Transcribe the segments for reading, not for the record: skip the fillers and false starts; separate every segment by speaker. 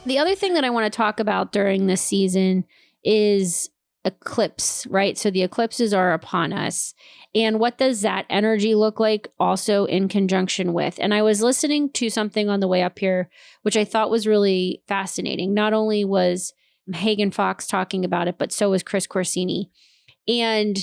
Speaker 1: The other thing that I want to talk about during this season is eclipse, right? So the eclipses are upon us. And what does that energy look like also in conjunction with? And I was listening to something on the way up here, which I thought was really fascinating. Not only was Hagen Fox talking about it, but so was Chris Corsini. And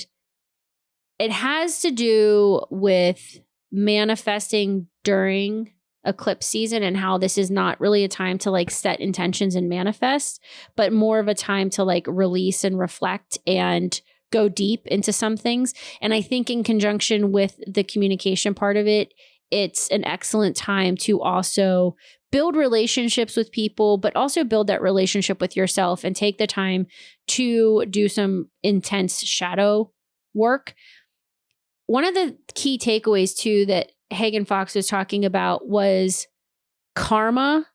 Speaker 1: it has to do with manifesting during eclipse season and how this is not really a time to like set intentions and manifest, but more of a time to like release and reflect and go deep into some things. And I think in conjunction with the communication part of it, it's an excellent time to also build relationships with people, but also build that relationship with yourself and take the time to do some intense shadow work. One of the key takeaways too that Hagen Fox was talking about was karma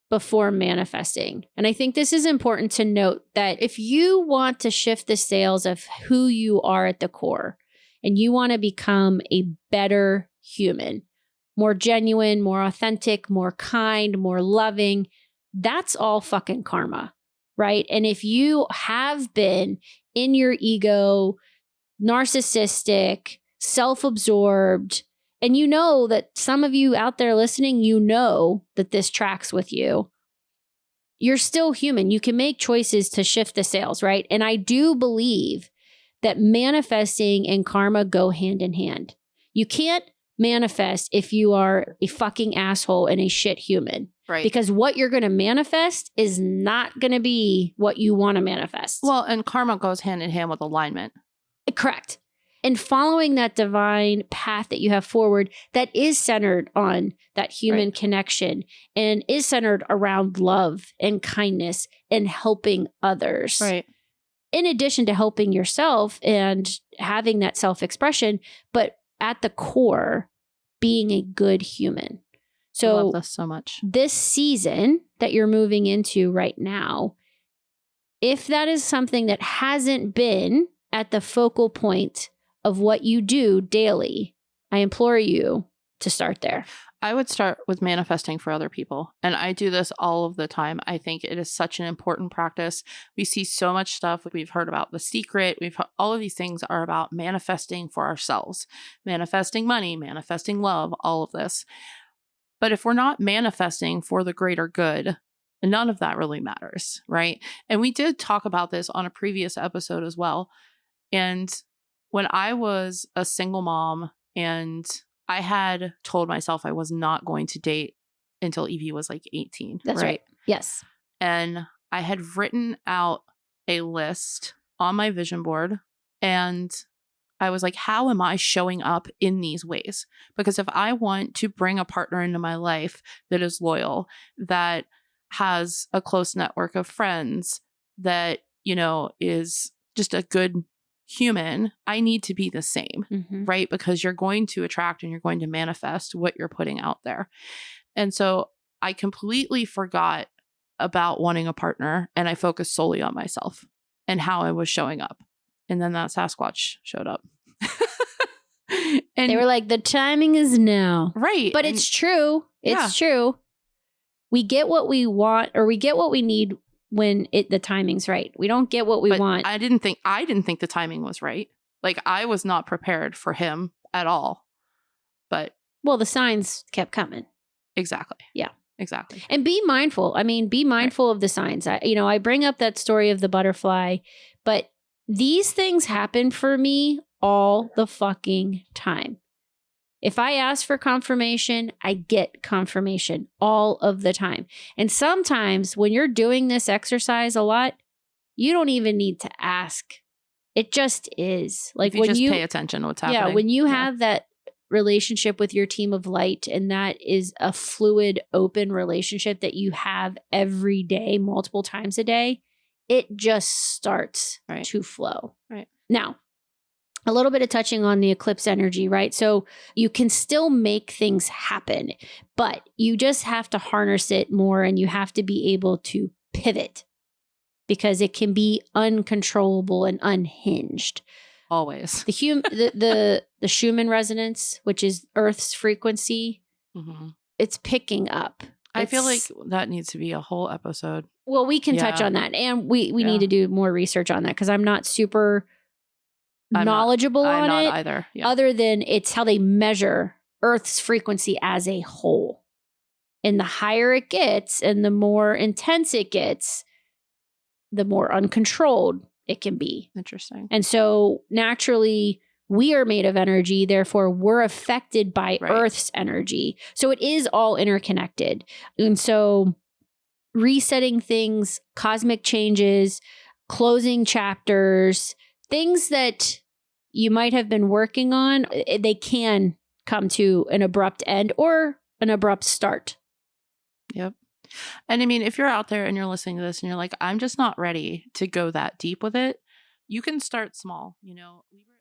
Speaker 1: before manifesting. And I think this is important to note that if you want to shift the sails of who you are at the core and you want to become a better human, more genuine, more authentic, more kind, more loving, that's all fucking karma, right? And if you have been in your ego, narcissistic, self-absorbed, and you know that some of you out there listening, you know that this tracks with you. You're still human. You can make choices to shift the sails, right? And I do believe that manifesting and karma go hand in hand. You can't manifest if you are a fucking asshole and a shit human.
Speaker 2: Right.
Speaker 1: Because what you're going to manifest is not going to be what you want to manifest.
Speaker 2: Well, and karma goes hand in hand with alignment.
Speaker 1: Correct. And following that divine path that you have forward that is centered on that human connection and is centered around love and kindness and helping others.
Speaker 2: Right.
Speaker 1: In addition to helping yourself and having that self-expression, but at the core, being a good human. So
Speaker 2: I love this so much.
Speaker 1: This season that you're moving into right now, if that is something that hasn't been at the focal point of what you do daily, I implore you to start there.
Speaker 2: I would start with manifesting for other people. And I do this all of the time. I think it is such an important practice. We see so much stuff. We've heard about The Secret. All of these things are about manifesting for ourselves, manifesting money, manifesting love, all of this. But if we're not manifesting for the greater good, none of that really matters, right? And we did talk about this on a previous episode as well. And when I was a single mom and I had told myself I was not going to date until Evie was like 18.
Speaker 1: That's right. Yes.
Speaker 2: And I had written out a list on my vision board and I was like, how am I showing up in these ways? Because if I want to bring a partner into my life that is loyal, that has a close network of friends, that, you know, is just a good human, I need to be the same, right? Because you're going to attract and you're going to manifest what you're putting out there. And so I completely forgot about wanting a partner and I focused solely on myself and how I was showing up. And then that Sasquatch showed up. And
Speaker 1: they were like, the timing is now.
Speaker 2: Right.
Speaker 1: But it's true. It's true. We get what we want or we get what we need when the timing's right. We don't get what we want.
Speaker 2: I didn't think the timing was right. Like I was not prepared for him at all. But
Speaker 1: well, the signs kept coming.
Speaker 2: Exactly.
Speaker 1: Yeah.
Speaker 2: Exactly.
Speaker 1: And be mindful. I mean, be mindful of the signs. I bring up that story of the butterfly, but these things happen for me all the fucking time. If I ask for confirmation, I get confirmation all of the time. And sometimes when you're doing this exercise a lot, you don't even need to ask. It just is. Like
Speaker 2: if you pay attention to what's happening.
Speaker 1: Yeah, when you have that relationship with your team of light, and that is a fluid, open relationship that you have every day, multiple times a day, it just starts to flow.
Speaker 2: Right.
Speaker 1: Now, a little bit of touching on the eclipse energy, right? So you can still make things happen, but you just have to harness it more and you have to be able to pivot because it can be uncontrollable and unhinged.
Speaker 2: Always.
Speaker 1: The Schumann resonance, which is Earth's frequency, it's picking up.
Speaker 2: I feel like that needs to be a whole episode.
Speaker 1: Well, we can touch
Speaker 2: Yeah.
Speaker 1: on that. And we
Speaker 2: Yeah.
Speaker 1: need to do more research on that because I'm not super knowledgeable
Speaker 2: I'm
Speaker 1: on
Speaker 2: not
Speaker 1: it.
Speaker 2: either. Yeah.
Speaker 1: Other than it's how they measure Earth's frequency as a whole. And the higher it gets and the more intense it gets, the more uncontrolled it can be.
Speaker 2: Interesting.
Speaker 1: And so naturally, we are made of energy. Therefore, we're affected by
Speaker 2: Right.
Speaker 1: Earth's energy. So it is all interconnected. And so resetting things, cosmic changes, closing chapters, things that you might have been working on, they can come to an abrupt end or an abrupt start.
Speaker 2: Yep. And I mean, if you're out there and you're listening to this and you're like, I'm just not ready to go that deep with it, you can start small. You know, Libra